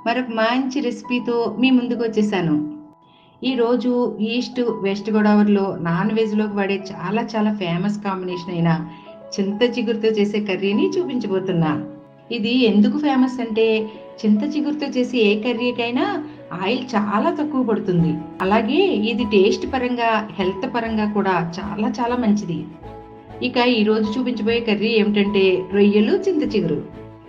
మరొక మంచి రెసిపీతో మీ ముందుకు వచ్చేసాను. ఈరోజు ఈస్ట్ వెస్ట్ గోదావరిలో నాన్ వెజ్లోకి వాడే చాలా చాలా ఫేమస్ కాంబినేషన్ అయిన చింత చిగురుతో చేసే కర్రీని చూపించబోతున్నా. ఇది ఎందుకు ఫేమస్ అంటే చింత చిగురుతో చేసే ఏ కర్రీకైనా ఆయిల్ చాలా తక్కువ పడుతుంది. అలాగే ఇది టేస్ట్ పరంగా హెల్త్ పరంగా కూడా చాలా చాలా మంచిది. ఇక ఈరోజు చూపించబోయే కర్రీ ఏమిటంటే రొయ్యలు చింత చిగురు.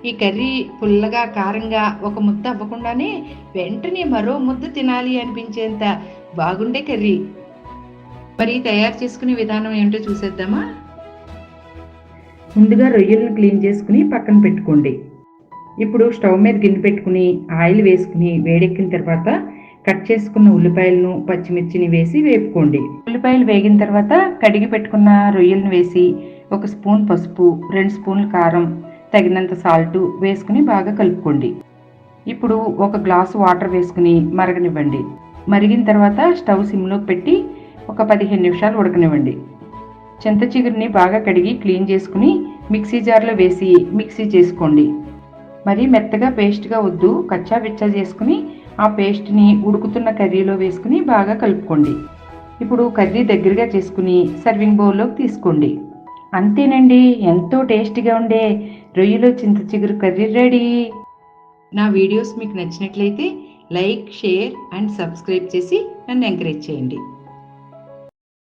ఈ కర్రీ పుల్లగా కారంగా ఒక ముద్ద అవ్వకుండానే వెంటనే మరో ముద్ద తినాలి అనిపించేంత బాగుండే కర్రీ. మరి తయారు చేసుకునే విధానం ఏంటో చూసేద్దామా. ముందుగా రొయ్యలను క్లీన్ చేసుకుని పక్కన పెట్టుకోండి. ఇప్పుడు స్టవ్ మీద గిన్నె పెట్టుకుని ఆయిల్ వేసుకుని వేడెక్కిన తర్వాత కట్ చేసుకున్న ఉల్లిపాయలను పచ్చిమిర్చిని వేసి వేపుకోండి. ఉల్లిపాయలు వేగిన తర్వాత కడిగి పెట్టుకున్న రొయ్యలను వేసి 1 స్పూన్ పసుపు, 2 స్పూన్లు కారం, తగినంత సాల్ట్ వేసుకుని బాగా కలుపుకోండి. ఇప్పుడు 1 గ్లాసు వాటర్ వేసుకుని మరగనివ్వండి. మరిగిన తర్వాత స్టవ్ సిమ్లో పెట్టి ఒక 15 నిమిషాలు ఉడకనివ్వండి. చింత చిగురిని బాగా కడిగి క్లీన్ చేసుకుని మిక్సీ జార్లో వేసి మిక్సీ చేసుకోండి. మరి మెత్తగా పేస్ట్గా వద్దు, కచ్చా బిచ్చా చేసుకుని ఆ పేస్ట్ని ఉడుకుతున్న కర్రీలో వేసుకుని బాగా కలుపుకోండి. ఇప్పుడు కర్రీ దగ్గరగా చేసుకుని సర్వింగ్ బౌల్లోకి తీసుకోండి. అంతేనండి, ఎంతో టేస్టీగా ఉండే రొయ్యలు చింత చిగురు కర్రీ రెడీ. నా వీడియోస్ మీకు నచ్చినట్లయితే లైక్, షేర్ అండ్ సబ్స్క్రైబ్ చేసి నన్ను ఎంకరేజ్ చేయండి.